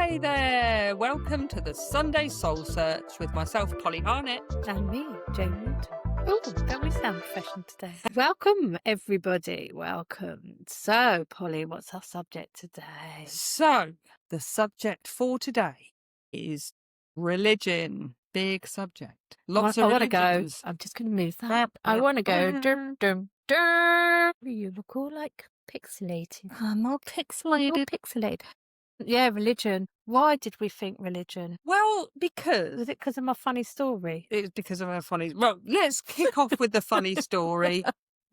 Hey there! Welcome to the Sunday Soul Search with myself, Polly Harnett. And me, Jane Wood. Oh, don't we sound professional today? Welcome, everybody. Welcome. So, Polly, what's our subject today? So, the subject for today is religion. Big subject. Lots I of want to go. religions. I'm just going to move that. I want to go. Dum, dum, dum. You look all like pixelated. More pixelated. All pixelated. Yeah, religion. Why did we think religion? Well, because Was it because of my funny story? it's because of our funny. Well, let's kick off with the funny story.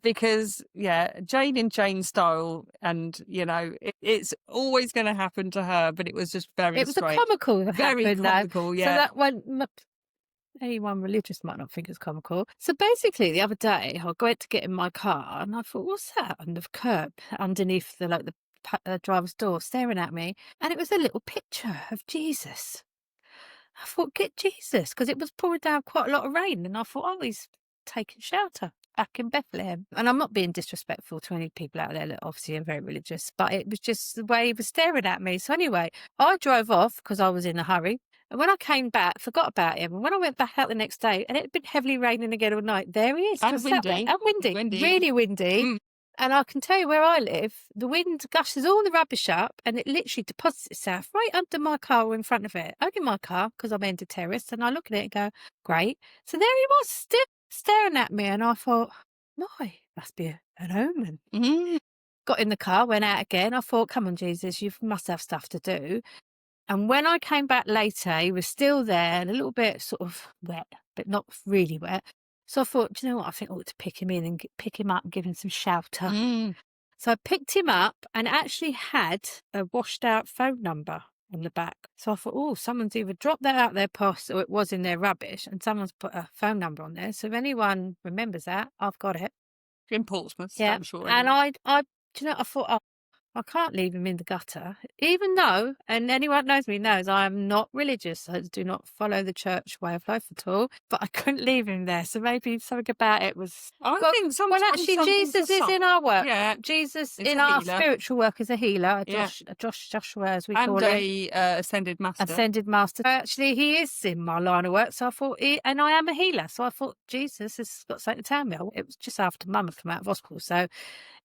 Because, yeah, Jane in Jane style, and, it's always going to happen to her, but it was just very It was strange. a comical Very happen, though. comical, yeah. So that when anyone religious might not think it's comical. So basically, the other day, I went to get in my car, and I thought, "What's that on the curb underneath the driver's door, staring at me?" And it was a little picture of Jesus. I thought, "Get Jesus," because it was pouring down quite a lot of rain, and I thought, "Oh, he's taking shelter back in Bethlehem." And I'm not being disrespectful to any people out there that obviously are very religious, but it was just the way he was staring at me. So anyway, I drove off because I was in a hurry. And when I came back, forgot about him. And when I went back out the next day, and it had been heavily raining again all night, there he is. And just sat there. windy. And windy. Windy. Really windy. Mm. And I can tell you where I live, the wind gushes all the rubbish up and it literally deposits itself right under my car or in front of it. Only my car, because I'm end of terrace. And I look at it and go, great. So there he was, still staring at me. And I thought, my, must be an omen. Mm. Got in the car, went out again. I thought, come on, Jesus, you must have stuff to do. And when I came back later, he was still there and a little bit sort of wet, but not really wet. So I thought, do you know what? I think I ought to pick him in and pick him up and give him some shelter. Mm. So I picked him up and actually had a washed out phone number on the back. So I thought, oh, someone's either dropped that out their post or it was in their rubbish and someone's put a phone number on there. So if anyone remembers that, I've got it. In Portsmouth, Yeah. I'm sure. And do you know, I thought, oh, I can't leave him in the gutter, even though, and anyone knows me knows, I am not religious. I do not follow the church way of life at all, but I couldn't leave him there. So maybe something about it was... I think sometimes... Well, actually, Jesus is in our work. Yeah. Jesus It's in a our healer. spiritual work is a healer, Yeah. Joshua, as we And call him. a ascended master. Ascended master. Actually, he is in my line of work. So I thought, and I am a healer. So I thought, Jesus has got something to tell me. It was just after Mum had come out of hospital. So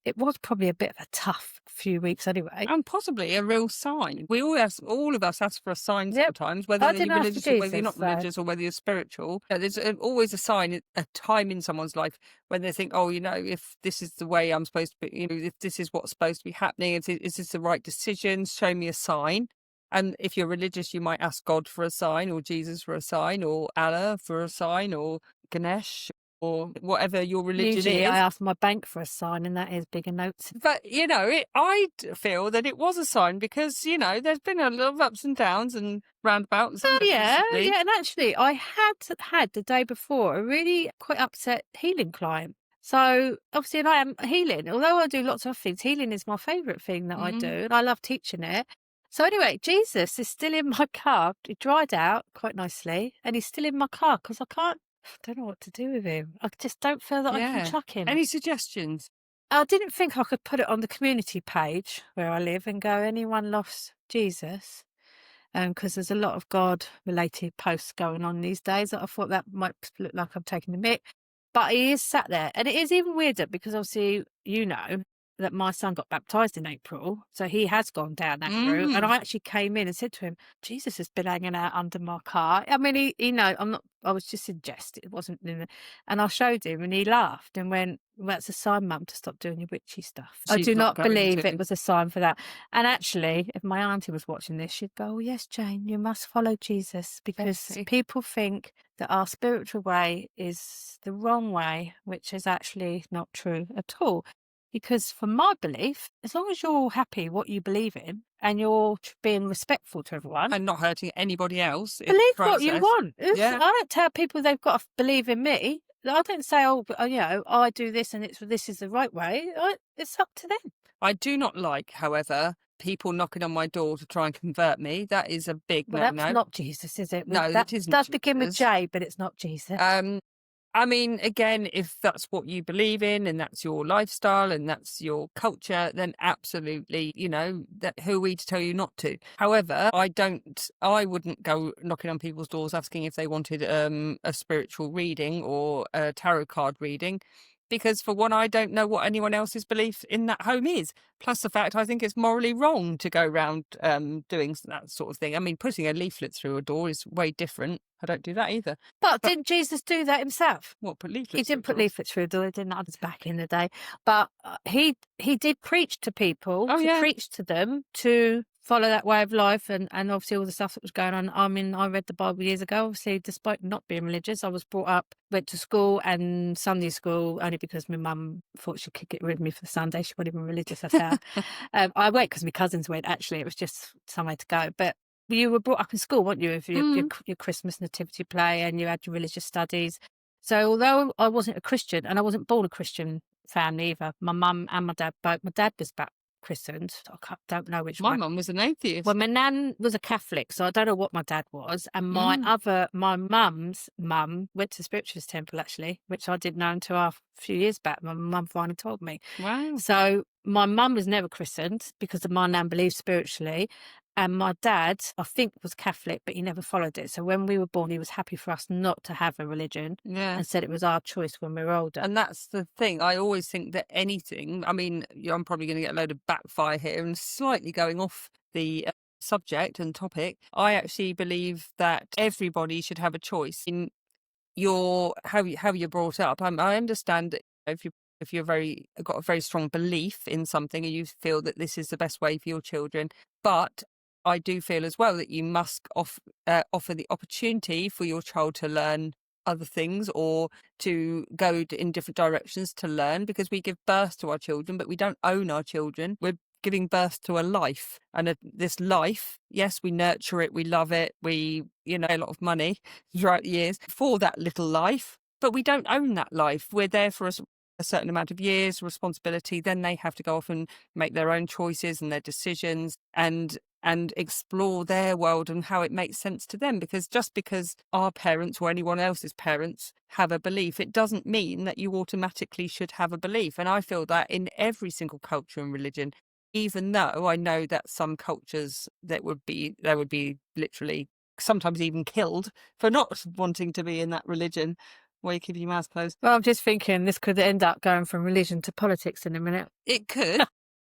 it was probably a bit of a tough few weeks anyway. And possibly a real sign. We all of us ask for a sign Yep. sometimes, whether I you're didn't ask for religious or whether you're Jesus, not so- religious or whether you're spiritual. There's always a sign, a time in someone's life when they think, oh, if this is the way I'm supposed to be, if this is what's supposed to be happening, is this the right decision? Show me a sign. And if you're religious, you might ask God for a sign, or Jesus for a sign, or Allah for a sign, or Ganesh, or whatever your religion Usually is. I ask my bank for a sign and that is bigger notes. But, I feel that it was a sign because, there's been a lot of ups and downs and roundabouts. Yeah, recently. yeah. And actually, I had the day before a really quite upset healing client. So obviously, and I am healing. Although I do lots of things, healing is my favourite thing that I do, and I love teaching it. So anyway, Jesus is still in my car. He dried out quite nicely, and he's still in my car because I don't know what to do with him. I just don't feel that I Yeah. can chuck him. Any suggestions? I didn't think I could put it on the community page where I live and go, anyone lost Jesus? Because there's a lot of God-related posts going on these days. I thought that might look like I'm taking the mick. But he is sat there. And it is even weirder because obviously, that my son got baptised in April. So he has gone down that route. And I actually came in and said to him, Jesus has been hanging out under my car. I mean, I was just in jest. It wasn't and I showed him and he laughed and went, well, that's a sign, Mum, to stop doing your witchy stuff. I She's do not not going believe to. it was a sign for that. And actually, if my auntie was watching this, she'd go, oh, yes, Jane, you must follow Jesus because Bessie. people think that our spiritual way is the wrong way, which is actually not true at all. Because from my belief, as long as you're happy what you believe in and you're being respectful to everyone, And not hurting anybody else. in the believe what you process. want. Yeah. I don't tell people they've got to believe in me. I don't say, I do this and this is the right way. It's up to them. I do not like, however, people knocking on my door to try and convert me. That is a big Well, no. that's not Jesus, is it? No, that it isn't does begin with Jesus. J, but it's not Jesus. I mean, again, if that's what you believe in and that's your lifestyle and that's your culture, then absolutely, that who are we to tell you not to? However, I wouldn't go knocking on people's doors asking if they wanted a spiritual reading or a tarot card reading. Because for one, I don't know what anyone else's belief in that home is. Plus the fact I think it's morally wrong to go around doing that sort of thing. I mean, putting a leaflet through a door is way different. I don't do that either. But But didn't Jesus do that himself? what, put He leaflets through didn't put doors? leaflets through the door. He didn't. That was back in the day. But he did preach to people, Oh to yeah. preach to them to follow that way of life, and obviously all the stuff that was going on. I mean, I read the Bible years ago. Obviously, despite not being religious, I was brought up, went to school and Sunday school only because my mum thought she could get rid of me for the Sunday. She wasn't even religious. That's how. I went because my cousins went. Actually, it was just somewhere to go, but. You were brought up in school, weren't you, with Mm. your Christmas nativity play, and you had your religious studies. So although I wasn't a Christian, and I wasn't born a Christian family either, my mum and my dad both. My dad was christened. Don't know which My one. mum was an Well, atheist. my nan was a Catholic, so I don't know what my dad was. And Mm. my mum's mum went to Spiritualist Temple actually, which I didn't know until a few years back. My mum finally told me. Wow. So my mum was never christened because my nan believed spiritually. And my dad, I think, was Catholic, but he never followed it. So when we were born, he was happy for us not to have a religion Yeah. and said it was our choice when we were older. And that's the thing. I always think that anything, I mean, I'm probably going to get a load of backfire here and slightly going off the subject and topic. I actually believe that everybody should have a choice in how you're brought up. I understand that if you're got a very strong belief in something and you feel that this is the best way for your children, but I do feel as well that you must offer the opportunity for your child to learn other things or to go in different directions to learn, because we give birth to our children, but we don't own our children. We're giving birth to a life, and this life, yes, we nurture it, we love it, we pay a lot of money throughout the years for that little life, but we don't own that life. We're there for a certain amount of years, responsibility. Then they have to go off and make their own choices and their decisions and explore their world and how it makes sense to them. Because just because our parents or anyone else's parents have a belief, it doesn't mean that you automatically should have a belief. And I feel that in every single culture and religion, even though I know that some cultures there would be literally sometimes even killed for not wanting to be in that religion. Why are you keeping your mouth closed? Well, I'm just thinking this could end up going from religion to politics in a minute. It could,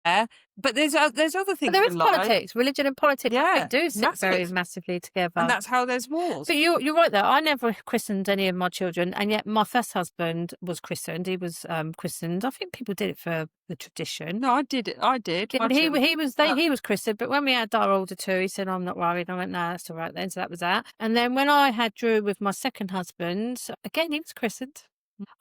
yeah, but there's other But things there in is life, politics. Religion and politics yeah, do sit very massive, massively together. and that's how there's wars. But you're right there. I never christened any of my children, and yet my first husband was christened. He was christened. I think people did it for the tradition. No, I did it. I did. Yeah, My but children- he was christened. But when we had our older two, he said, "I'm not worried." I went, "No, that's all right then." So that was that. And then when I had Drew with my second husband, again he was christened.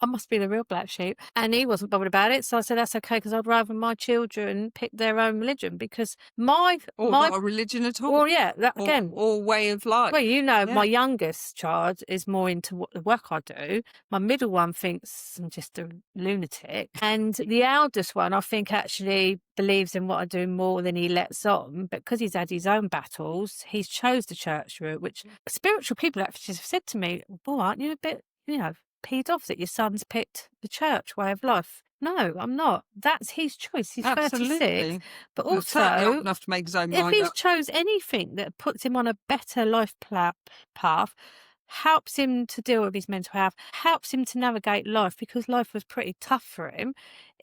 I must be the real black sheep. And he wasn't bothered about it. So I said, that's okay, because I'd rather my children pick their own religion, because or not a religion at all. well, yeah, that again. Or way of life. Well, Yeah. my youngest child is more into the work I do. My middle one thinks I'm just a lunatic. And the eldest one, I think, actually believes in what I do more than he lets on. But because he's had his own battles, he's chose the church route, which spiritual people actually have said to me, well, aren't you a bit, peed off that your son's picked the church way of life? No, I'm not. That's his choice. He's 36. Absolutely. But You're certainly old also, enough to make his own if mind he's up. chose anything that puts him on a better life path, helps him to deal with his mental health, helps him to navigate life, because life was pretty tough for him.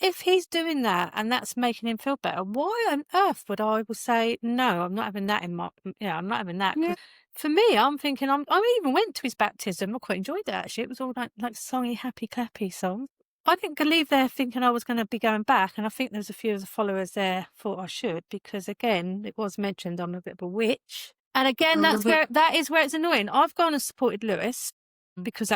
If he's doing that and that's making him feel better, why on earth would I say, no, I'm not having that in my, I'm not having that. 'Cause Yeah. for me, I'm thinking, I even went to his baptism. I quite enjoyed that actually. It was all like songy, happy, clappy songs. I didn't leave there thinking I was going to be going back, and I think there's a few of the followers there thought I should, because again, it was mentioned I'm a bit of a witch. And again, that is where it's annoying. I've gone and supported Lewis because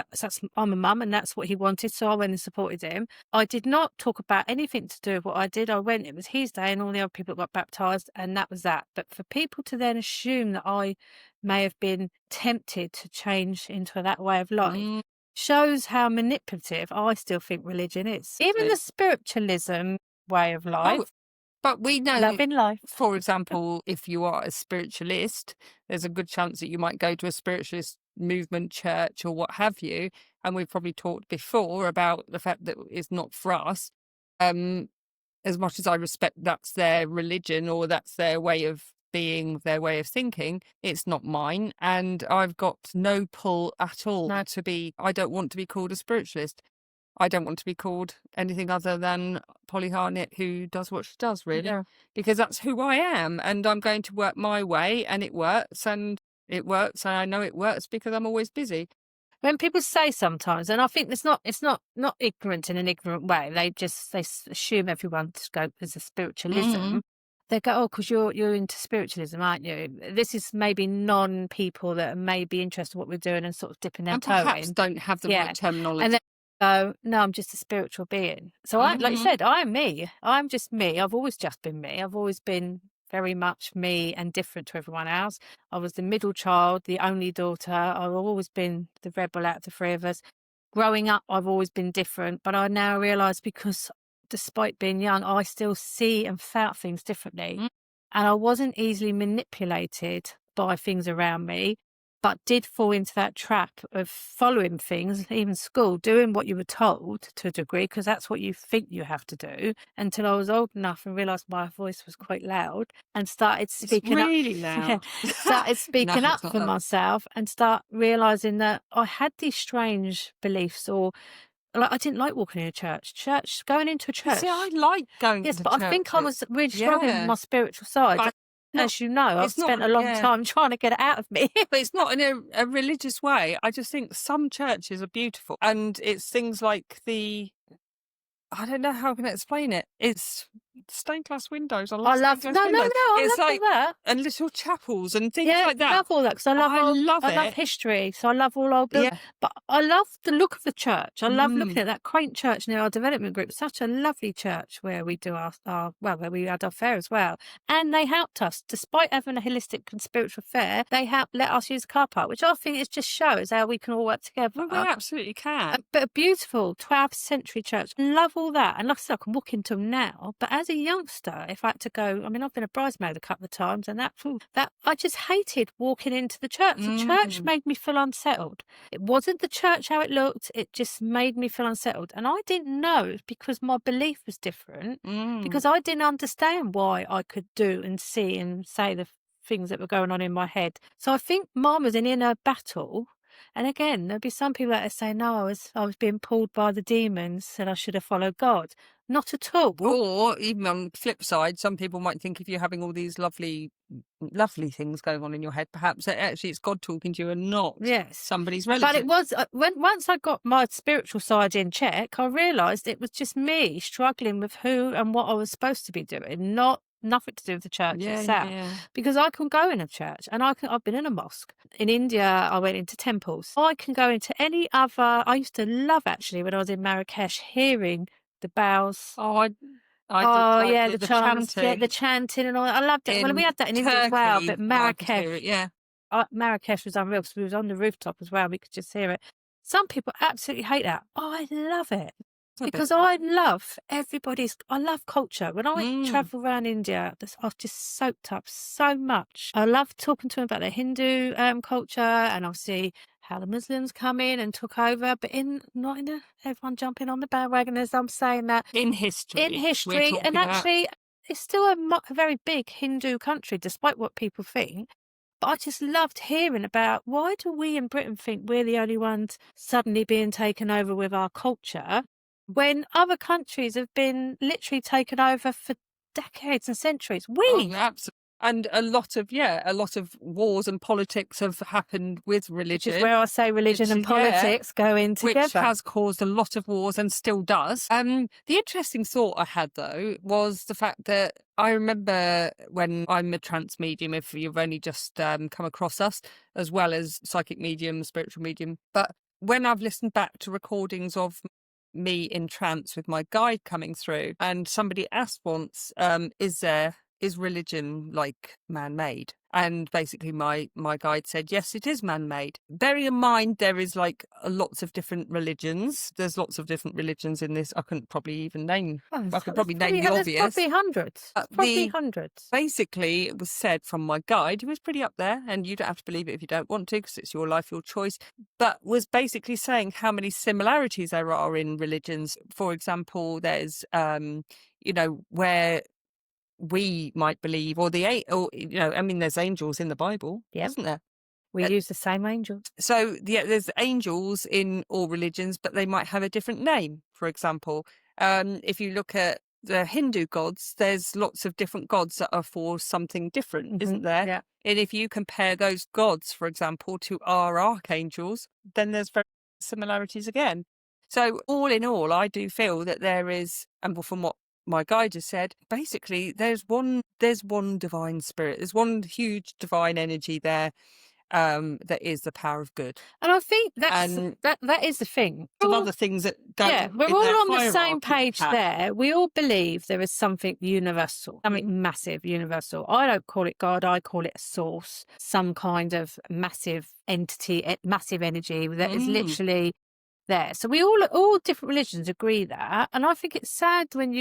I'm a mum and that's what he wanted, so I went and supported him. I did not talk about anything to do with what I did. I went, it was his day, and all the other people got baptised, and that was that. But for people to then assume that I may have been tempted to change into that way of life shows how manipulative I still think religion is. Even the spiritualism way of life. But we know, Loving life. for example, if you are a spiritualist, there's a good chance that you might go to a spiritualist movement, church, or what have you. and we've probably talked before about the fact that it's not for us. Um, as much as I respect that's their religion or that's their way of being, their way of thinking, it's not mine. And I've got no pull at all No. I don't want to be called a spiritualist. I don't want to be called anything other than Polly Harnett, who does what she does, really, Yeah. because that's who I am. And I'm going to work my way, and it works. And it works. And I know it works because I'm always busy. When people say sometimes, and I think it's not ignorant in an ignorant way. They assume everyone's go as a spiritualism. Mm. They go, oh, because you're into spiritualism, aren't you? This is maybe non-people that may be interested in what we're doing and sort of dipping their And toe perhaps in. don't have the Yeah. right terminology. And then go, no, I'm just a spiritual being. So I, like you Mhm. said, I am me. I'm just me. I've always just been me. I've always been very much me and different to everyone else. I was the middle child, the only daughter. I've always been the rebel out of the three of us. Growing up, I've always been different, but I now realise because despite being young, I still see and felt things differently. Mm. And I wasn't easily manipulated by things around me, but did fall into that trap of following things, even school, doing what you were told to a degree, because that's what you think you have to do, until I was old enough and realised my voice was quite loud and started It's speaking up. really loud. Started speaking No, up it's not for loud. myself and start realising that I had these strange beliefs, or like I didn't like walking in a church. Going into a You church. see, I like going Yes, to but I think I was churches. really struggling with Yeah. my spiritual side. But As you know, I've it's not, spent a long yeah. time trying to get it out of me. But it's not in a religious way. I just think some churches are beautiful. And it's things like I don't know how can I explain it. It's stained glass windows. I love I stained love glass no, windows. I It's love all like, that. and little chapels and things Yeah, like I that. love all that because I love I love I love it. history, so I love all old buildings. Yeah. But I love the look of the church. I love Mm. looking at that quaint church near our development group. Such a lovely church where we do our where we had our fair as well. And they helped us, despite having a holistic and spiritual fair. They helped let us use the car park, which I think it just shows how we can all work together. Well, we absolutely can. But a beautiful 12th century church. Love all that. And like I said, I can walk into them now. But as a youngster, if I had to go, I mean, I've been a bridesmaid a couple of times, and that I just hated walking into the church. The church Mm. made me feel unsettled. It wasn't the church how it looked. It just made me feel unsettled. And I didn't know because my belief was different, Mm. because I didn't understand why I could do and see and say the things that were going on in my head. So I think mine was an inner battle. And again, there'll be some people that say, no, I was being pulled by the demons and I should have followed God. Not at all. Or even on the flip side, some people might think if you're having all these lovely things going on in your head, perhaps that actually it's God talking to you and not Yes. somebody's relative. But it was, once I got my spiritual side in check, I realised it was just me struggling with who and what I was supposed to be doing, nothing to do with the church itself. Yeah. Because I can go in a church and I've been in a mosque. In India, I went into temples. I can go into any other. I used to love, actually, when I was in Marrakesh, hearing the bells. Oh, I Oh, did yeah, like the chants, yeah, chanting. the chanting and all that. I loved it. Well, we In had that in India as well, Turkey, but I could hear Marrakesh, it, yeah. Marrakesh was unreal because we was on the rooftop as well. We could just hear it. Some people absolutely hate that. Oh, I love it. Because I love I love culture. When I travel around India, I've just soaked up so much. I love talking to them about the Hindu culture, and obviously how the Muslims come in and took over, but not in everyone jumping on the bandwagon as I'm saying that. In history. In history, and actually, it's still a very big Hindu country, despite what people think. But I just loved hearing about, why do we in Britain think we're the only ones suddenly being taken over with our culture, when other countries have been literally taken over for decades and centuries? Oh, absolutely. And a lot of wars and politics have happened with Which religion. is where I say religion and politics go in together. Which has caused a lot of wars and still does. The interesting thought I had, though, was the fact that I remember when I'm a trance medium, if you've only just come across us, as well as psychic medium, spiritual medium. But when I've listened back to recordings of me in trance with my guide coming through, and somebody asked once, is there is religion like man-made? And basically my guide said, yes, it is man-made. Bearing in mind there is like lots of different religions. There's lots of different religions in this. I couldn't probably even name. Oh, I could probably name the there's obvious. probably hundreds. Probably The hundreds. Basically, it was said from my guide, who was pretty up there, and you don't have to believe it if you don't want to, because it's your life, your choice, but was basically saying how many similarities there are in religions. For example, there's, where we might believe, or there's angels in the Bible, Yep. isn't there? We use the same angel. So there's angels in all religions, but they might have a different name. For example, if you look at the Hindu gods, there's lots of different gods that are for something different, isn't there? Yeah. And if you compare those gods, for example, to our archangels, then there's very similarities again. So all in all, I do feel that there is, and from what my guide has said, basically there's one divine spirit, there's one huge divine energy there, that is the power of good. And I think And that is the thing. some other things that don't. Yeah, we're in all their on the same hierarchy page have. there. We all believe there is something universal, something massive, universal. I don't call it God, I call it a source, some kind of massive entity, massive energy that is literally there. So we all different religions agree that. And I think it's sad when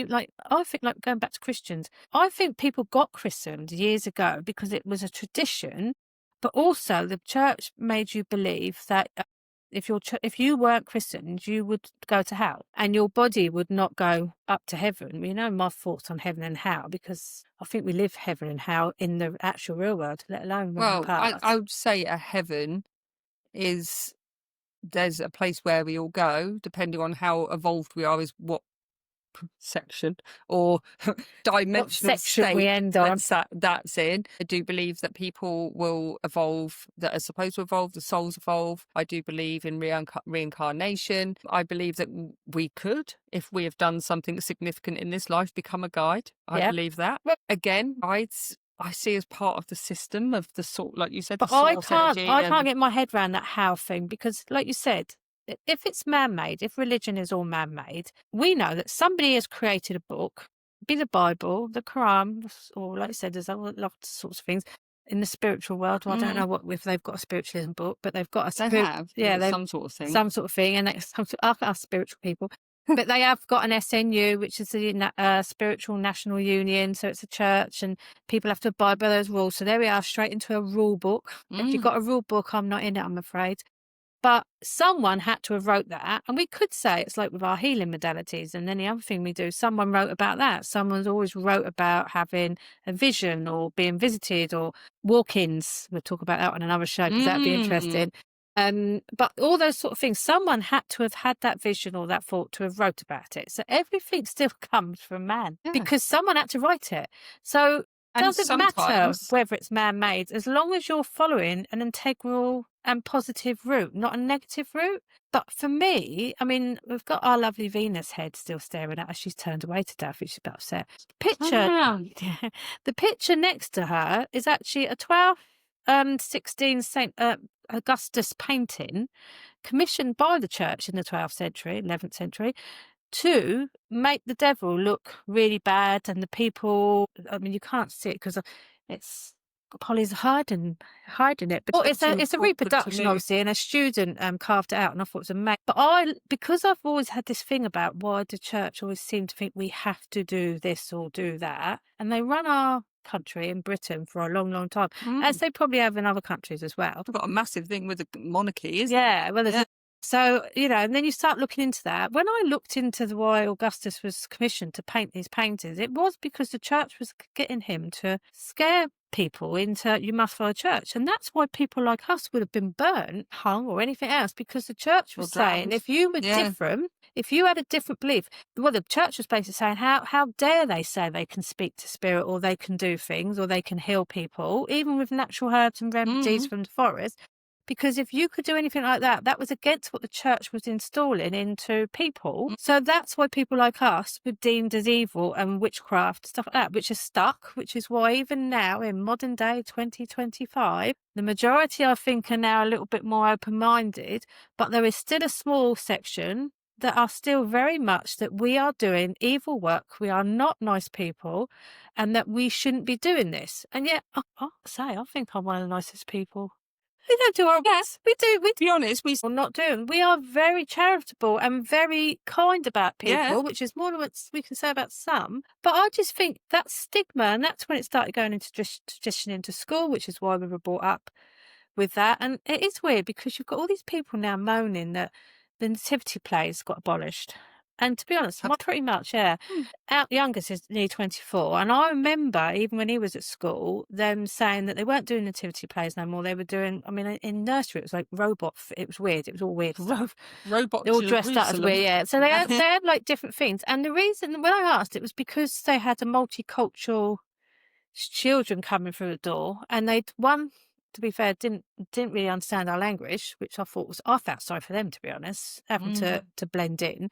I think like going back to Christians, I think people got christened years ago because it was a tradition, but also the church made you believe that if you weren't christened, you would go to hell and your body would not go up to heaven. You know my thoughts on heaven and hell, because I think we live heaven and hell in the actual real world, let alone Well, the past. I would say a heaven is, there's a place where we all go, depending on how evolved we are, is what section or dimensional section state we end on. that's in. I do believe that people will evolve, that are supposed to evolve, the souls evolve. I do believe in reincarnation. I believe that we could, if we have done something significant in this life, become a guide. I Yeah. believe that. Again, guides I see as part of the system of the sort, like you said, But the I source can't energy. I can't get my head around that how thing, because like you said, if it's man-made, if religion is all man-made, we know that somebody has created a book, be the Bible, the Quran, or like I said, there's lots of sorts of things in the spiritual world. Well, I don't know if they've got a spiritualism book, but they've got a They have, yeah, they've some sort of thing. some sort of thing, and it's us spiritual people. But they have got an SNU, which is the Spiritual National Union. So it's a church and people have to abide by those rules. So there we are, straight into a rule book. If you've got a rule book, I'm not in it, I'm afraid. But someone had to have wrote that. And we could say it's like with our healing modalities and any other thing we do. Someone wrote about that. Someone's always wrote about having a vision or being visited or walk-ins. We'll talk about that on another show because that'd be interesting. But all those sort of things, someone had to have had that vision or that thought to have wrote about it. So everything still comes from man because someone had to write it. So it doesn't matter whether it's man-made, as long as you're following an integral and positive route, not a negative route. But for me, I mean, we've got our lovely Venus head still staring at us. She's turned away to death, which is a bit upset. The picture next to her is actually a 12th 16 St. Augustus painting commissioned by the church in the 12th century, 11th century, to make the devil look really bad. And the people, I mean, you can't see it because it's Polly's hiding it. But it's a reproduction, obviously, and a student carved it out, and I thought it was amazing. But because I've always had this thing about why the church always seem to think we have to do this or do that, and they run our country in Britain for a long, long time, as they probably have in other countries as well. We've got a massive thing with the monarchy, isn't it? Well, so, and then you start looking into that. When I looked into why Augustus was commissioned to paint these paintings, it was because the church was getting him to scare people into, you must follow church. And that's why people like us would have been burnt, hung, or anything else, because the church was saying if you were different, if you had a different belief, well, the church was basically saying, how dare they say they can speak to spirit, or they can do things, or they can heal people, even with natural herbs and remedies from the forest. Because if you could do anything like that, that was against what the church was installing into people. So that's why people like us were deemed as evil and witchcraft, stuff like that, which is stuck, which is why even now in modern day 2025, the majority, I think, are now a little bit more open-minded, but there is still a small section that are still very much that we are doing evil work, we are not nice people, and that we shouldn't be doing this. And yet, I'll say, I think I'm one of the nicest people. We don't do our Yeah. best. We do. To be honest, we Or not doing. We are very charitable and very kind about people, Yeah. which is more than what we can say about some. But I just think that stigma, and that's when it started going into tradition into school, which is why we were brought up with that. And it is weird because you've got all these people now moaning that the nativity plays got abolished. And to be honest, pretty much, yeah. Hmm. Our youngest is nearly 24. And I remember, even when he was at school, them saying that they weren't doing nativity plays no more. They were doing, I mean, in nursery, it was like it was weird. It was all weird stuff. Robot They're all to dressed up as Jerusalem. weird, yeah. So they had like different things. And the reason, when I asked, it was because they had a multicultural children coming through the door, and one, to be fair, didn't really understand our language, which I felt sorry for them, to be honest, having to blend in.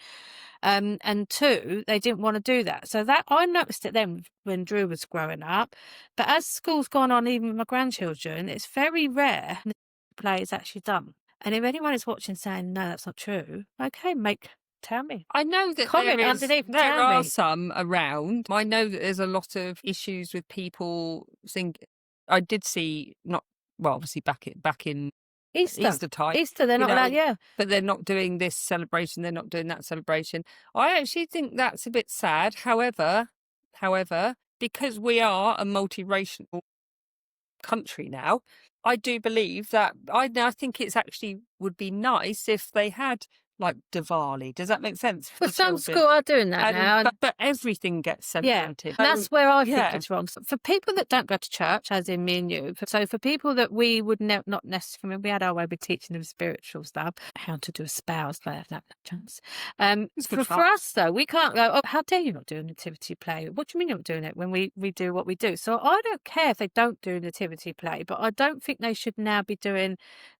And two, they didn't want to do that. So that I noticed it then when Drew was growing up. But as school's gone on, even with my grandchildren, it's very rare the play is actually done. And if anyone is watching saying, no, that's not true, okay, tell me. I know that Comment there is, underneath and there tell are me. some around. I know that there's a lot of issues with people I did see, obviously back in Easter time. Easter, they're you not know, allowed, yeah. But they're not doing this celebration, they're not doing that celebration. I actually think that's a bit sad. However, because we are a multiracial country now, I do believe that I think it's actually would be nice if they had like Diwali. Does that make sense? For Well, the some children? school are doing that now. But everything gets Yeah, celebrated. and that's where I think yeah. it's wrong. So for people that don't go to church, as in me and you, so for people that we would not necessarily, we had our way with teaching them spiritual stuff, how to do a spouse, like that chance. For us though, we can't go, oh, how dare you not do a nativity play? What do you mean you're not doing it when we do what we do? So I don't care if they don't do a nativity play, but I don't think they should now be doing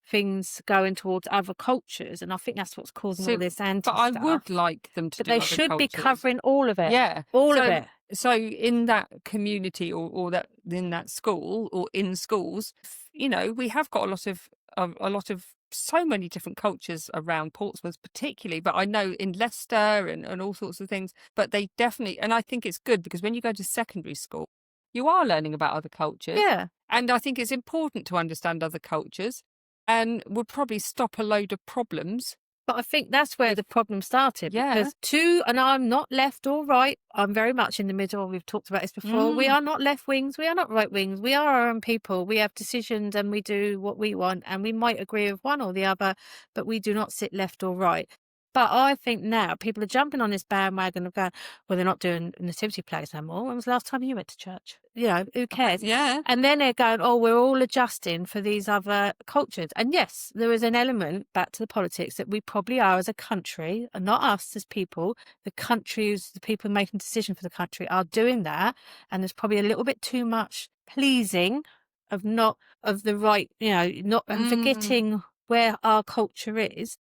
things going towards other cultures, and I think that's what's causing all this anti stuff. But I would like them to but do they other should cultures. be covering all of it. Yeah. All of it. So in that community or that in that school or in schools, we have got a lot of so many different cultures around Portsmouth particularly, but I know in Leicester and all sorts of things, but they definitely, and I think it's good because when you go to secondary school, you are learning about other cultures. Yeah. And I think it's important to understand other cultures and would probably stop a load of problems. But I think that's where the problem started. Yeah. Because and I'm not left or right. I'm very much in the middle. We've talked about this before. We are not left wings. We are not right wings. We are our own people. We have decisions and we do what we want. And we might agree with one or the other, but we do not sit left or right. But I think now people are jumping on this bandwagon of going, well, they're not doing nativity plays no more. When was the last time you went to church? Who cares? Yeah. And then they're going, oh, we're all adjusting for these other cultures. And yes, there is an element back to the politics that we probably are as a country, and not us as people. The countries, the people making decisions for the country are doing that. And there's probably a little bit too much pleasing of the right, and forgetting where our culture is.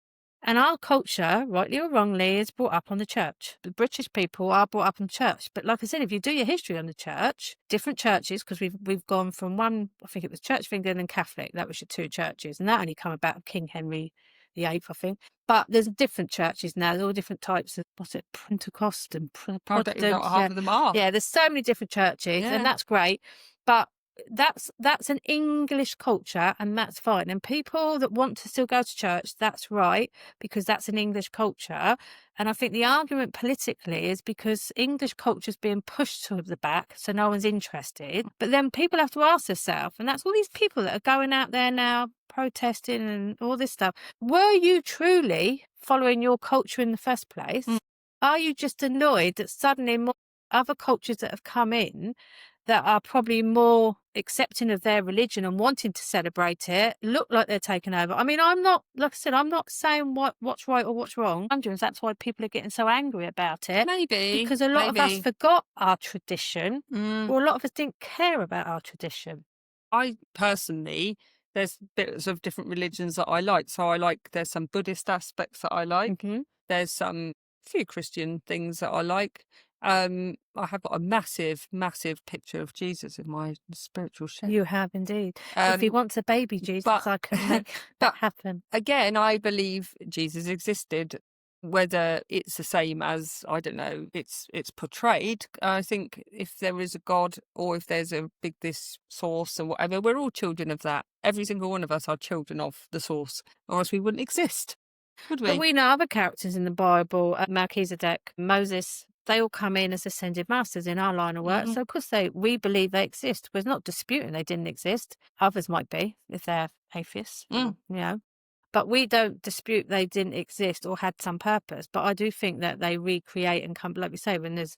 And our culture, rightly or wrongly, is brought up on the church. The British people are brought up on church. But like I said, if you do your history on the church, different churches, because we've gone from one, I think it was Church of England and Catholic, that was your two churches. And that only come about King Henry VIII, I think. But there's different churches now. There's all different types of, Pentecost and Protestant. Half of them are. Yeah, there's so many different churches, and that's great. But that's an English culture, and that's fine. And people that want to still go to church, that's right, because that's an English culture. And I think the argument politically is because English culture is being pushed to the back, so no one's interested. But then people have to ask themselves, and that's all these people that are going out there now protesting and all this stuff. Were you truly following your culture in the first place? Are you just annoyed that suddenly more other cultures that have come in that are probably more accepting of their religion and wanting to celebrate it look like they're taken over? I mean, I'm not, like I said, I'm not saying what's right or what's wrong. That's why people are getting so angry about it. Maybe. Because a lot of us forgot our tradition, or a lot of us didn't care about our tradition. I personally, there's bits of different religions that I like. So there's some Buddhist aspects that I like. There's few Christian things that I like. I have got a massive, massive picture of Jesus in my spiritual shed. You have indeed. If he wants a baby Jesus, I can make that happen. Again, I believe Jesus existed. whether it's the same as, I don't know, it's portrayed. I think if there is a God or if there's a big this source and whatever, we're all children of that. Every single one of us are children of the source, or else we wouldn't exist, would But we? we know other characters in the Bible, Melchizedek, Moses, they all come in as ascended masters in our line of work. Mhm. So, of course, we believe they exist. We're not disputing they didn't exist. Others might be if they're atheists, Mm. you know. But we don't dispute they didn't exist or had some purpose. But I do think that they recreate and come, like we say, when there's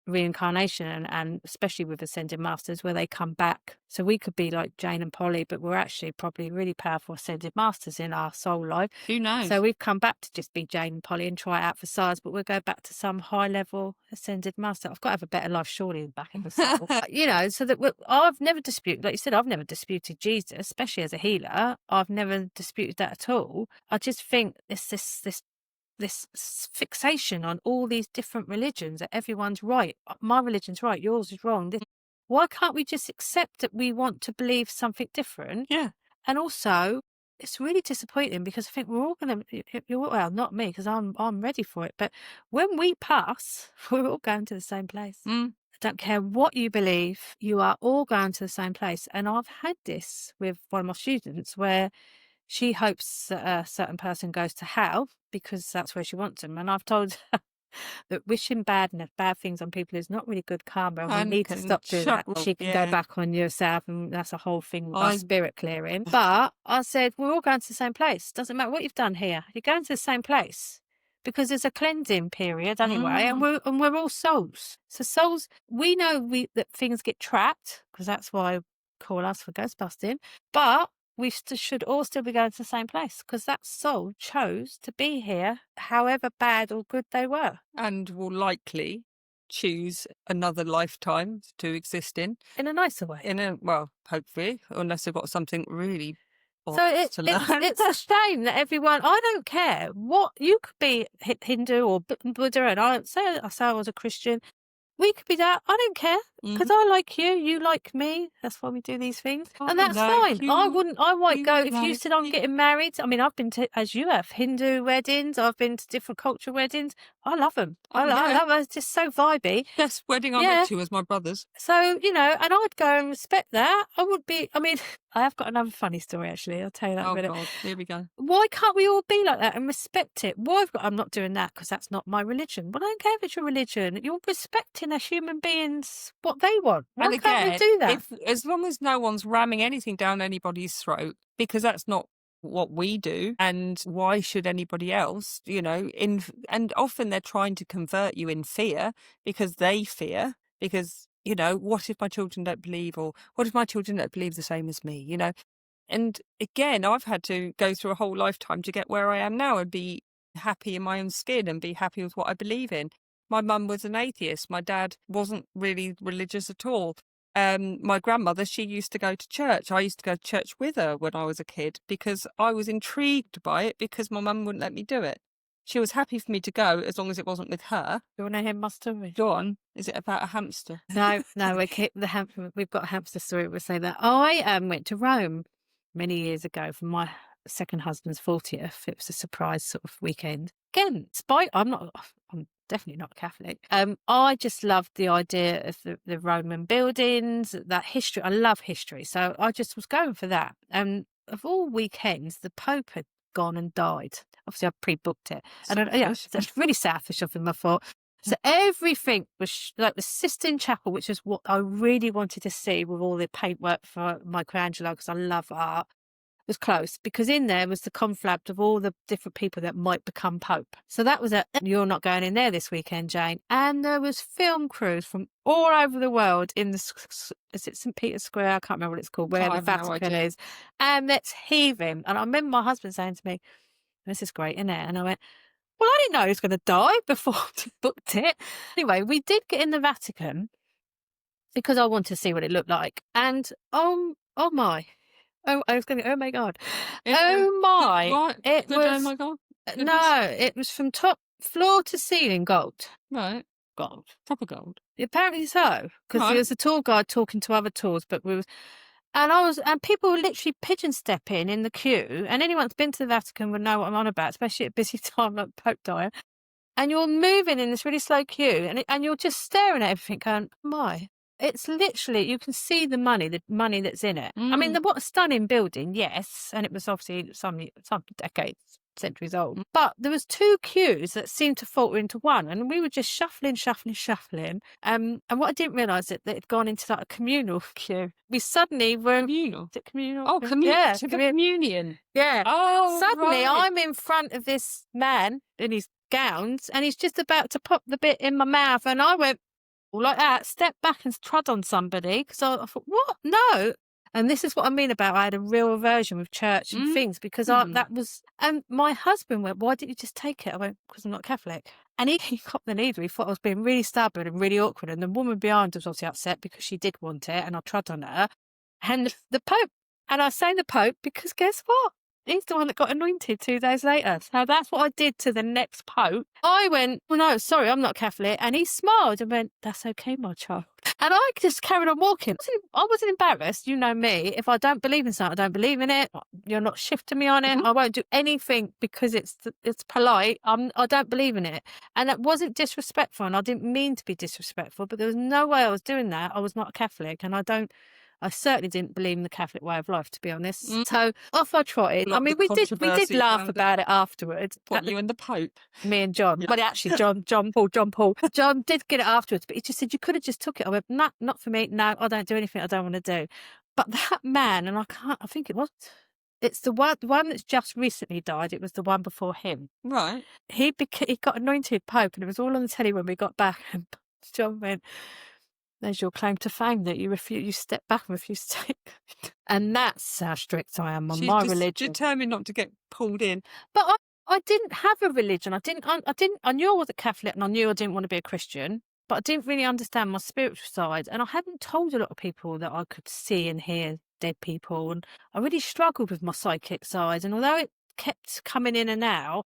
reincarnation and especially with ascended masters where they come back. So we could be like Jane and Polly, but we're actually probably really powerful ascended masters in our soul life. Who knows? So we've come back to just be Jane and Polly and try it out for size, but we'll go back to some high level ascended master. I've got to have a better life surely back in the soul. You know, so that I've never disputed, like you said, I've never disputed Jesus, especially as a healer. I've never disputed that at all. I just think it's this fixation on all these different religions that everyone's right. My religion's right, yours is wrong. Why can't we just accept that we want to believe something different? Yeah. And also, it's really disappointing because I think we're all going to, well, not me because I'm ready for it. But when we pass, we're all going to the same place. Mm. I don't care what you believe, you are all going to the same place. And I've had this with one of my students where she hopes that a certain person goes to hell because that's where she wants them. And I've told her that wishing bad things on people is not really good karma. And we And need to can stop doing that. chuckle, She can yeah. go back on yourself, and that's a whole thing with our I- spirit clearing. But I said, we're all going to the same place. Doesn't matter what you've done here. You're going to the same place. Because there's a cleansing period anyway, and we're all souls. So souls, we know that things get trapped, because that's why I call us for ghost busting. But we should all still be going to the same place, because that soul chose to be here, however bad or good they were. And will likely choose another lifetime to exist in a nicer way. Well, hopefully, unless they've got something really So bollocks to learn. it's a shame that everyone, I don't care what, you could be Hindu or Buddha, and I say I was a Christian. We could be that. I don't care because I like you. You like me. That's why we do these things, and that's like fine. I won't you go if you like said I'm me. getting married. I mean, I've been to, as you have, Hindu weddings. I've been to different cultural weddings. I love them. I love them. It's just so vibey. Yes, wedding I Yeah. went to was my brother's. So, you know, and I'd go and respect that. I would be, I mean, I have got another funny story actually. I'll tell you that in Oh a minute. God, here we go. Why can't we all be like that and respect it? I'm not doing that because that's not my religion. Well, I don't care if it's your religion. You're respecting a human being's what they want. Why And can't we again, do that? as long as no one's ramming anything down anybody's throat, because that's not what we do, and why should anybody else? You know, and often they're trying to convert you in fear because they fear because. You know, what if my children don't believe, or what if my children don't believe the same as me? You know, and again, I've had to go through a whole lifetime to get where I am now and be happy in my own skin and be happy with what I believe in. My mum was an atheist. My dad wasn't really religious at all. My grandmother, she used to go to church. I used to go to church with her when I was a kid because I was intrigued by it because my mum wouldn't let me do it. She was happy for me to go as long as it wasn't with her. You want to hear my story? Go on. Is it about a hamster? No, we've got a hamster story. We'll say that. I went to Rome many years ago for my second husband's 40th. It was a surprise sort of weekend. Again, I'm definitely not Catholic. I just loved the idea of the Roman buildings, that history. I love history. So I just was going for that. And of all weekends, the Pope had gone and died. Obviously, I pre-booked it. And that's really selfish of him, I thought. So everything was like the Sistine Chapel, which is what I really wanted to see with all the paintwork for Michelangelo, because I love art, was closed because in there was the conflab of all the different people that might become Pope. So that was you're not going in there this weekend, Jane. And there was film crews from all over the world in is it St. Peter's Square? I can't remember what it's called, where the Vatican is. And let's heave him. And I remember my husband saying to me, this is great, isn't it? And I went, well, I didn't know he was going to die before I booked it. Anyway, we did get in the Vatican because I wanted to see what it looked like. And oh my. Oh, I was going to, oh my God. Oh my. What? It was, oh my God. No, it was from top floor to ceiling gold. Right. Gold. Proper gold. Apparently so, because there was a tour guide talking to other tours, but And people were literally pigeon stepping in the queue. And anyone that's been to the Vatican would know what I'm on about, especially at a busy time like Pope Diane. And you're moving in this really slow queue, and you're just staring at everything, going, "My." It's literally, you can see the money that's in it. I mean, Mm. what a stunning building, yes, and it was obviously some decades, centuries old. Mm. But there was two queues that seemed to falter into one, and we were just shuffling. And what I didn't realise that it had gone into like a communal queue. We suddenly were Communal. is it communal? Oh, Yeah, to the communion. yeah. Oh, Suddenly, right. I'm in front of this man in his gowns, and he's just about to pop the bit in my mouth, and I went like that, stepped back and trod on somebody because I thought, "What? No!" And this is what I mean about I had a real aversion with church and things because Mm. that was. And my husband went, "Why didn't you just take it?" I went, "Because I'm not Catholic." And he copped the neither. He thought I was being really stubborn and really awkward. And the woman behind was obviously upset because she did want it, and I trod on her. And the Pope, and I say the Pope because guess what? He's the one that got anointed 2 days later. So that's what I did to the next Pope. I went, "Well, no, sorry, I'm not Catholic." And he smiled and went, "That's okay, my child." And I just carried on walking. I wasn't embarrassed. You know me. If I don't believe in something, I don't believe in it. You're not shifting me on it. Mhm. I won't do anything because it's polite. I don't believe in it. And that wasn't disrespectful. And I didn't mean to be disrespectful, but there was no way I was doing that. I was not a Catholic. And I certainly didn't believe in the Catholic way of life, to be honest. Mm. So off I trotted. Lot I of mean, the we did controversy laugh around it. about it afterwards. What, you and the Pope? Me and John. Yeah. Well, actually, John Paul. John did get it afterwards, but he just said, "You could have just took it." I went, "No, not for me. No, I don't do anything I don't want to do." But that man, and I think it's the one that's just recently died. It was the one before him. Right. He got anointed Pope, and it was all on the telly when we got back. And John went, "There's your claim to fame that you step back and refuse to take." And that's how strict I am on She's my just religion. determined not to get pulled in. But I didn't have a religion. I knew I was a Catholic and I knew I didn't want to be a Christian, but I didn't really understand my spiritual side. And I hadn't told a lot of people that I could see and hear dead people. And I really struggled with my psychic side. And although it kept coming in and out,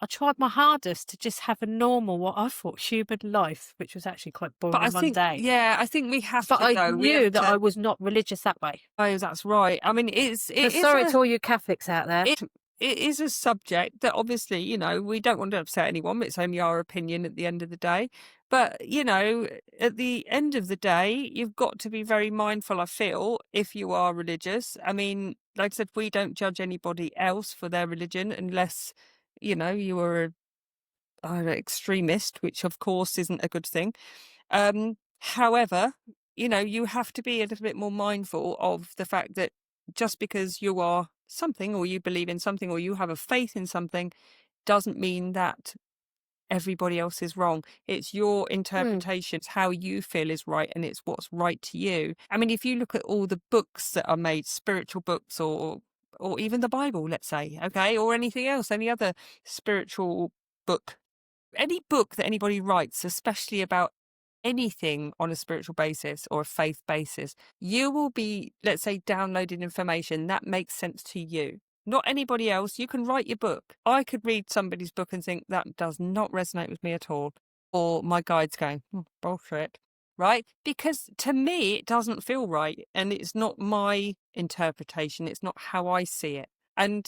I tried my hardest to just have a normal, what I thought, human life, which was actually quite boring But I and think, mundane. yeah, I think we have But to, I though. We knew have that I to. was not religious that way. Oh, that's right. I mean, it So is sorry to all you Catholics out there. it is a subject that obviously, we don't want to upset anyone, but it's only our opinion at the end of the day. But, at the end of the day, you've got to be very mindful, I feel, if you are religious. I mean, like I said, we don't judge anybody else for their religion unless, you are an extremist, which of course isn't a good thing. However, you have to be a little bit more mindful of the fact that just because you are something or you believe in something or you have a faith in something doesn't mean that everybody else is wrong. It's your interpretation, it's how you feel is right, and it's what's right to you. I mean, if you look at all the books that are made, spiritual books or even the Bible, let's say, okay, or anything else, any other spiritual book, any book that anybody writes, especially about anything on a spiritual basis or a faith basis, you will be, let's say, downloading information that makes sense to you, not anybody else. You can write your book. I could read somebody's book and think that does not resonate with me at all. Or my guide's going, bullshit, right? Because to me, it doesn't feel right. And it's not my interpretation. It's not how I see it.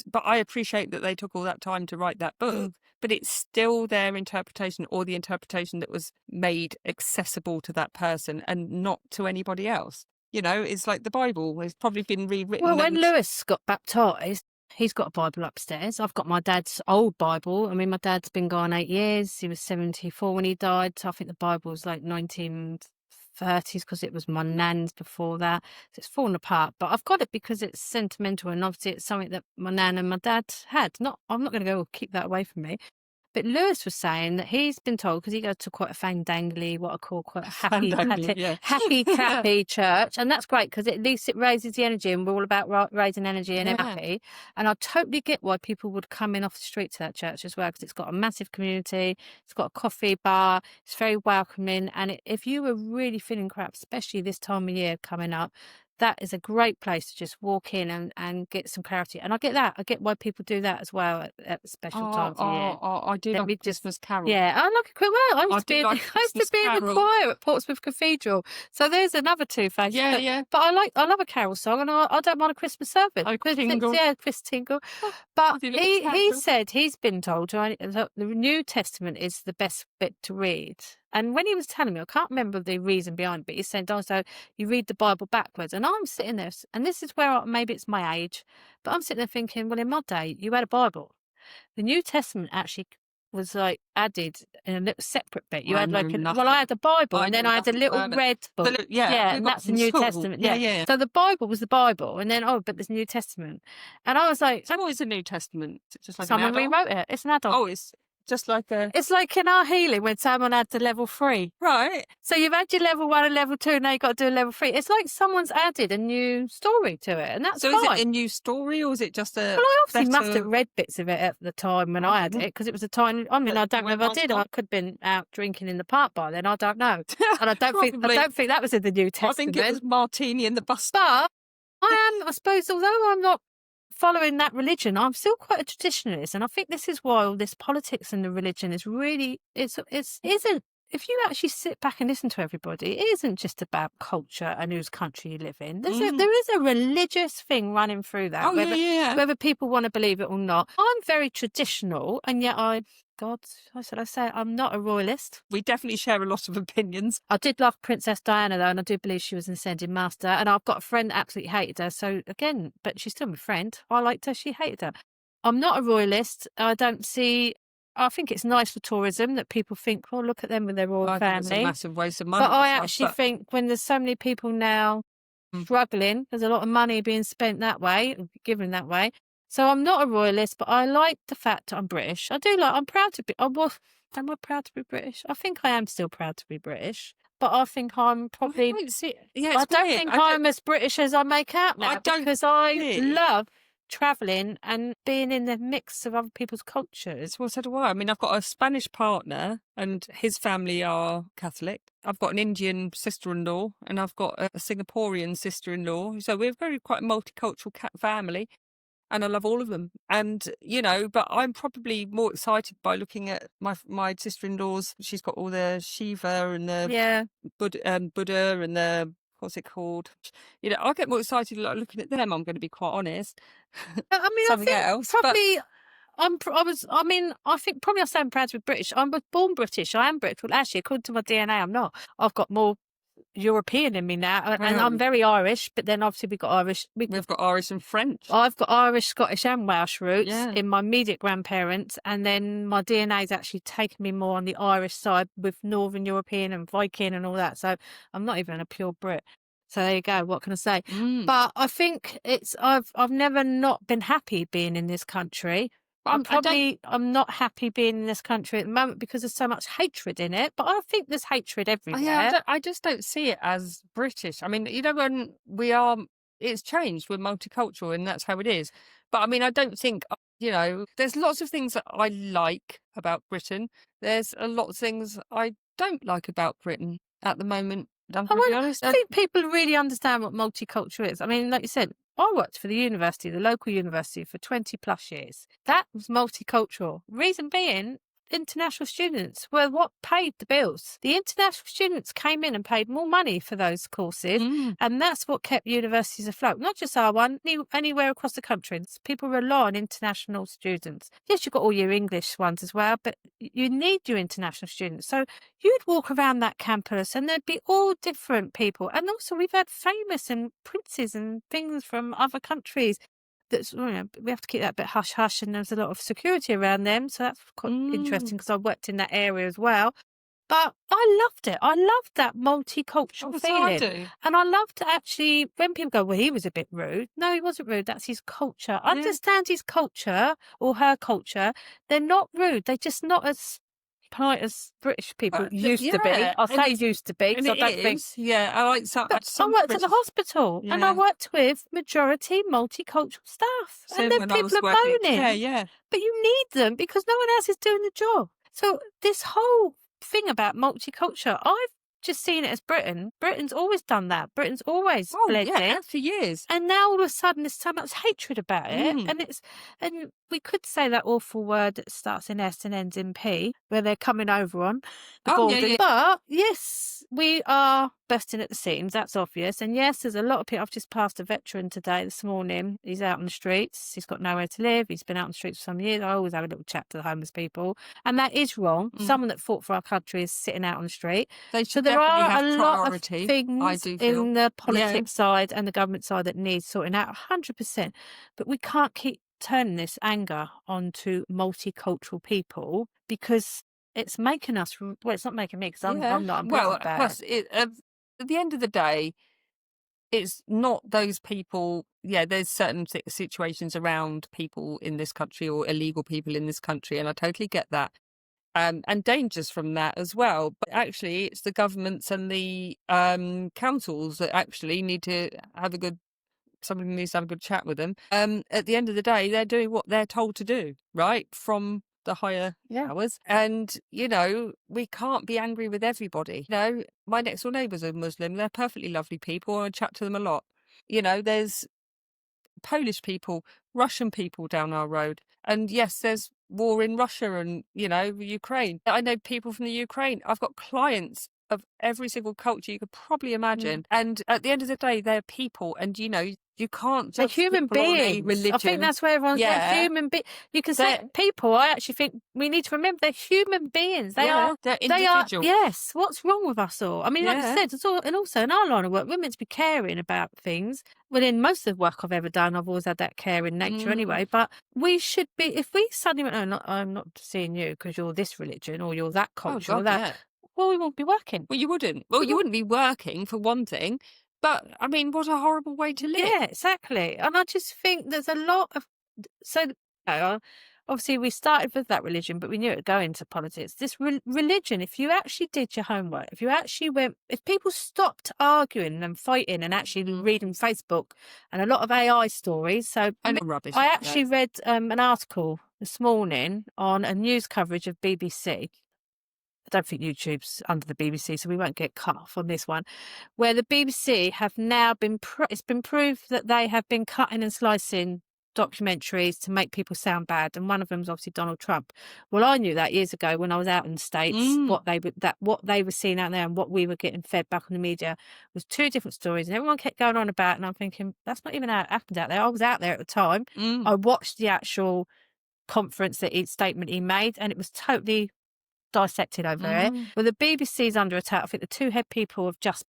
But I appreciate that they took all that time to write that book, but it's still their interpretation or the interpretation that was made accessible to that person and not to anybody else. It's like the Bible. It's probably been rewritten. Well, when Lewis got baptised, he's got a Bible upstairs. I've got my dad's old Bible. I mean, my dad's been gone 8 years. He was 74 when he died. So I think the Bible's like 1930s because it was my nan's before that. So it's fallen apart. But I've got it because it's sentimental and obviously it's something that my nan and my dad had. I'm not going to go keep that away from me. But Lewis was saying that he's been told, because he goes to quite a fandangly, what I call quite a happy, happy church. And that's great because at least it raises the energy and we're all about raising energy and happy. And I totally get why people would come in off the street to that church as well because it's got a massive community, it's got a coffee bar, it's very welcoming. And if you were really feeling crap, especially this time of year coming up, that is a great place to just walk in and get some clarity. And I get that. I get why people do that as well at special times of year. I do Let like me a just Christmas carol. yeah, I like a quick well, I I used to do be like a I used to Christmas be in the carol. choir at Portsmouth Cathedral. So there's another two faces. Yeah, yeah. But I love a carol song, and I don't mind a Christmas service. Oh, Chris tingle. Yeah, Chris Tingle. Oh, But with your little he candle. said he's been told that the New Testament is the best bit to read. And when he was telling me, I can't remember the reason behind it, but he said also you read the Bible backwards. And I'm sitting there, and this is where maybe it's my age, but I'm sitting there thinking, well, in my day, you had a Bible. The New Testament actually was like added in a little separate bit. You I had know like nothing. I had the Bible, I and then know I had a nothing little about it. red book. Yeah, we And got that's the from New school. Testament. Yeah, Yeah. yeah. So the Bible was the Bible, and then but there's New Testament, and I was like, So what is the New Testament? Is it just like someone an adult? rewrote it. It's an adult. Oh, it's just like a It's like in our healing when someone had to level 3. right. So you've had your level 1 and level 2, now you've got to do a level 3. It's like someone's added a new story to it, and that's So fine. is it a new story or is it just a Well, I obviously must better? have read bits of it at the time when I had it, because it was a tiny. I mean, I don't know if I did. I could have been out drinking in the park by then. I don't know, and I don't think that was in the New I Testament. think it was martini in the bus. But I suppose, although I'm not following that religion, I'm still quite a traditionalist, and I think this is why all this politics and the religion is really it isn't. If you actually sit back and listen to everybody, it isn't just about culture and whose country you live in. There is a religious thing running through that. Oh, yeah. Whether people want to believe it or not. I'm very traditional, and yet I say I'm not a royalist. We definitely share a lot of opinions. I did love Princess Diana, though, and I do believe she was an ascending master. And I've got a friend that absolutely hated her. So again, but she's still my friend. I liked her. She hated her. I'm not a royalist. I think it's nice for tourism that people think, well, look at them with their royal I think it's a family. massive waste of money. But I actually think when there's so many people now struggling, there's a lot of money being spent that way, given that way. So I'm not a royalist, but I like the fact that I'm British. I'm proud to be. Am I proud to be British? I think I am still proud to be British. But I think I'm probably. I don't think I'm as British as I make out now, because I love travelling and being in the mix of other people's cultures. Well, so do I. I mean, I've got a Spanish partner and his family are Catholic. I've got an Indian sister-in-law and I've got a Singaporean sister-in-law. So we're quite a multicultural family. And I love all of them. And, but I'm probably more excited by looking at my sister-in-law's. She's got all the Shiva and the Buddha and the, what's it called? I get more excited looking at them, I'm going to be quite honest. I mean, Something I think else, probably... I think probably I say I'm proud to be British. I was born British. I am British. Well, actually, according to my DNA, I'm not. I've got more European in me now, and I'm very Irish. But then obviously we've got Irish. We've got Irish and French. I've got Irish, Scottish, and Welsh roots in my immediate grandparents, and then my DNA's actually taken me more on the Irish side with Northern European and Viking and all that. So I'm not even a pure Brit. So there you go. What can I say? But I think I've never not been happy being in this country. I'm not happy being in this country at the moment because there's so much hatred in it. But I think there's hatred everywhere. Yeah, I just don't see it as British. I mean, when it's changed. We're multicultural and that's how it is. But I mean, I don't think, there's lots of things that I like about Britain. There's a lot of things I don't like about Britain at the moment. I'm going to be honest. I think people really understand what multicultural is. I mean, like you said, I worked for the local university for 20 plus years. That was multicultural. Reason being, international students were what paid the bills. The international students came in and paid more money for those courses, and that's what kept universities afloat. Not just our one, anywhere across the country. People rely on international students. Yes, you've got all your English ones as well, but you need your international students. So you'd walk around that campus and there'd be all different people. And also we've had famous and princes and things from other countries. We have to keep that bit hush hush, and there's a lot of security around them, so that's quite interesting because I worked in that area as well. But I loved it. I loved that multicultural feeling. I do. And I loved actually when people go, well, he was a bit rude. No, he wasn't rude. That's his culture. Understand his culture or her culture. They're not rude. They're just not as polite as British people used to be. I'll say used to be because I don't think. Yeah, I like some. I worked at the hospital and I worked with majority multicultural staff. So and then people are moaning. Yeah. But you need them because no one else is doing the job. So this whole thing about multicultural, I've just seen it as Britain. Britain's always done that. Britain's always Oh, bled yeah, it. and for years. And now all of a sudden there's so much hatred about it. Mm. And we could say that awful word that starts in S and ends in P, where they're coming over on the Oh, yeah, border. yeah. But yes, we are bursting at the seams, that's obvious. And yes, there's a lot of people. I've just passed a veteran this morning. He's out on the streets. He's got nowhere to live. He's been out on the streets for some years. I always have a little chat to the homeless people. And that is wrong. Mm. Someone that fought for our country is sitting out on the street. They So should there definitely are have a lot of priority, I things do feel. in the Yeah. politics side and the government side that needs sorting out 100%. But we can't keep turning this anger onto multicultural people because it's making us, well, it's not making me because I'm Yeah. not, I'm Well, British bad. plus, at the end of the day, it's not those people. Yeah, there's certain situations around people in this country or illegal people in this country, and I totally get that. And dangers from that as well. But actually, it's the governments and the councils that actually need to have a good. Somebody needs to have a good chat with them. At the end of the day, they're doing what they're told to do, right? From the higher Yeah. powers. And, we can't be angry with everybody. My next door neighbours are Muslim. They're perfectly lovely people. I chat to them a lot. There's Polish people, Russian people down our road. And yes, there's war in Russia and, Ukraine. I know people from the Ukraine. I've got clients of every single culture you could probably imagine. And at the end of the day, they're people. And, you can't They're judge human people on a beings. I think religion. that's where everyone's they're Yeah. human beings. You can say They're- people. I actually think we need to remember they're human beings. They Yeah, are. they're They are. individuals. Yes. What's wrong with us all? I mean, like I Yeah. said, it's all, and also in our line of work, we're meant to be caring about things. Well, in most of the work I've ever done, I've always had that caring nature anyway. But we should be. If we suddenly went, "Oh, I'm not seeing you because you're this religion or you're that Oh, culture or God, that," yeah. well, we won't be working. Well, you wouldn't. Well, We you wouldn't be working for one thing. But, I mean, what a horrible way to live. Yeah, exactly. And I just think there's a lot of obviously we started with that religion, but we knew it would go into politics. This religion, if you actually did your homework, if people stopped arguing and fighting and actually reading Facebook and a lot of AI stories. So I know rubbish. I like actually that. read an article this morning on a news coverage of BBC. I don't think YouTube's under the BBC, so we won't get cut off on this one, where the BBC have now it's been proved that they have been cutting and slicing documentaries to make people sound bad, and one of them is obviously Donald Trump. Well, I knew that years ago when I was out in the States, what they were seeing out there and what we were getting fed back on the media was two different stories, and everyone kept going on about it, and I'm thinking, that's not even how it happened out there. I was out there at the time. I watched the actual conference statement he made, and it was totally dissected over it. Well, the BBC's under attack. I think the two head people have just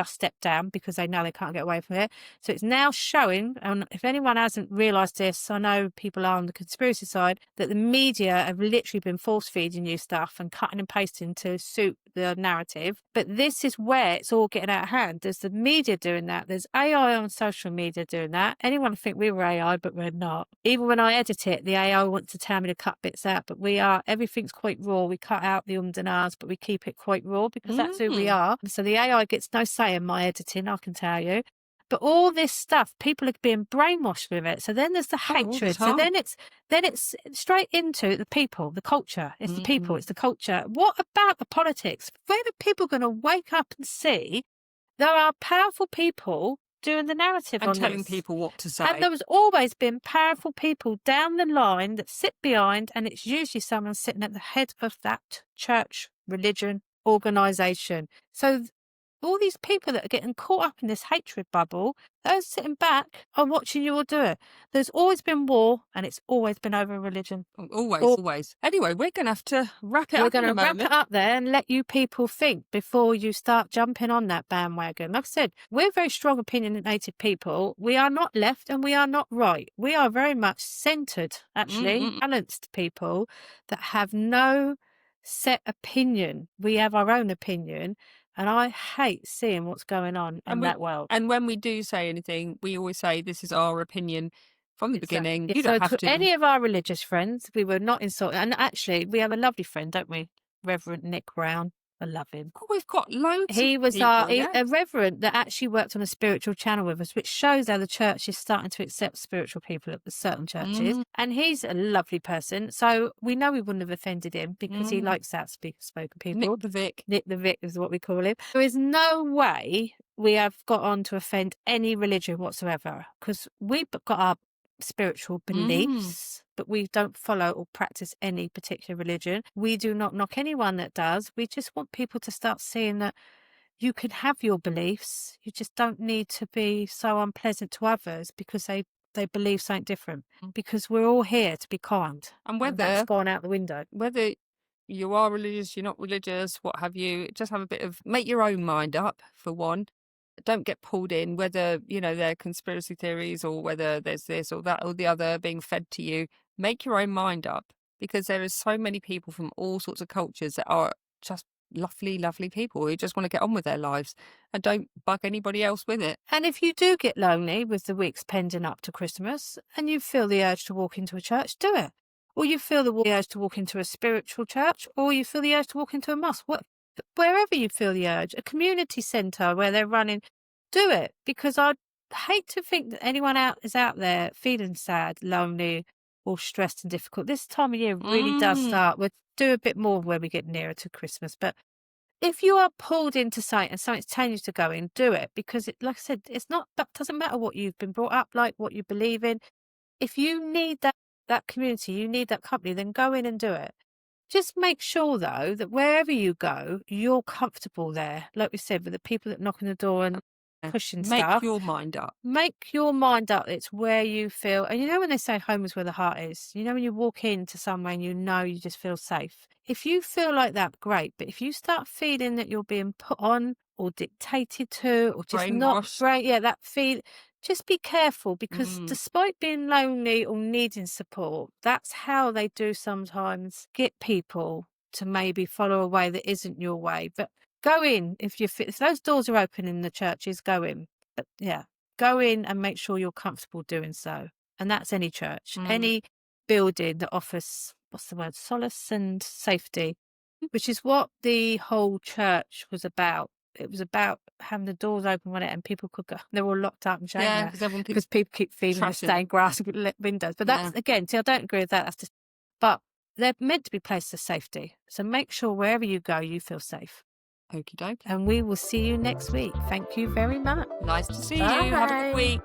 stepped down because they know they can't get away from it. So it's now showing, and if anyone hasn't realised this, I know people are on the conspiracy side, that the media have literally been force feeding you stuff and cutting and pasting to suit the narrative. But this is where it's all getting out of hand. There's the media doing that. There's AI on social media doing that. Anyone would think we were AI, but we're not. Even when I edit it, the AI wants to tell me to cut bits out, but everything's quite raw. We cut out the ums and ahs, but we keep it quite raw because that's who we are. So the AI gets no say in my editing, I can tell you. But all this stuff, people are being brainwashed with it. So then there's the hatred. So then it's straight into the people, the culture. It's the people, it's the culture. What about the politics? When are people going to wake up and see there are powerful people doing the narrative And on telling this? people what to say. And there has always been powerful people down the line that sit behind, and it's usually someone sitting at the head of that church, religion, organisation. So all these people that are getting caught up in this hatred bubble, those sitting back are watching you all do it. There's always been war, and it's always been over religion. Always. Anyway, we're going to have to wrap it We're up going in to a wrap moment. it up there and let you people think before you start jumping on that bandwagon. Like I said, we're very strong opinionated people. We are not left and we are not right. We are very much centred, actually, balanced people that have no set opinion. We have our own opinion. And I hate seeing what's going on in that world. And when we do say anything, we always say this is our opinion from the beginning. You So don't have to to. any of our religious friends, we were not insulted. And actually, we have a lovely friend, don't we? Reverend Nick Brown. I love him. Oh, we've got loads of He was people, a reverend that actually worked on a spiritual channel with us, which shows how the church is starting to accept spiritual people at certain churches. Mm, And he's a lovely person. So we know we wouldn't have offended him because he mm. likes outspoken Nick people. the Vic. Nick the Vic is what we call him. There is no way we have got on to offend any religion whatsoever because we've got our spiritual beliefs, but we don't follow or practice any particular religion. We do not knock anyone that does. We just want people to start seeing that you can have your beliefs. You just don't need to be so unpleasant to others because they believe something different. Because we're all here to be kind. And And that's gone out the window. whether you are religious, you're not religious, what have you, just have a bit of, make your own mind up for one. Don't get pulled in, whether, they're conspiracy theories or whether there's this or that or the other being fed to you. Make your own mind up because there is so many people from all sorts of cultures that are just lovely, lovely people who just want to get on with their lives and don't bug anybody else with it. And if you do get lonely with the weeks pending up to Christmas and you feel the urge to walk into a church, do it. Or you feel the urge to walk into a spiritual church, or you feel the urge to walk into a mosque. Wherever you feel the urge, a community centre where they're running, do it. Because I'd hate to think that anyone is out there feeling sad, lonely, or stressed and difficult. This time of year really does start. We'll do a bit more when we get nearer to Christmas. But if you are pulled into something and something's telling you to go in, do it. Because like I said, that doesn't matter what you've been brought up like, what you believe in. If you need that community, you need that company, then go in and do it. Just make sure, though, that wherever you go, you're comfortable there. Like we said, with the people that knock on the door and pushing stuff. Make your mind up. Make your mind up. It's where you feel. And you know when they say home is where the heart is? You know when you walk into somewhere and you just feel safe. If you feel like that, great. But if you start feeling that you're being put on or dictated to or just not Brainwashed. great, that feel, just be careful because despite being lonely or needing support, that's how they do sometimes get people to maybe follow a way that isn't your way. But go in if those doors are open in the churches, go in. But go in and make sure you're comfortable doing so. And that's any church, any building that offers, solace and safety, which is what the whole church was about. It was about having the doors open on it and people could go. They're all locked up and chained because people keep feeding the stained glass windows. But that's, again, see, I don't agree with that. That's just, but they're meant to be places of safety. So make sure wherever you go, you feel safe. Okie dokie. And we will see you next week. Thank you very much. Nice to see you. Have a good week.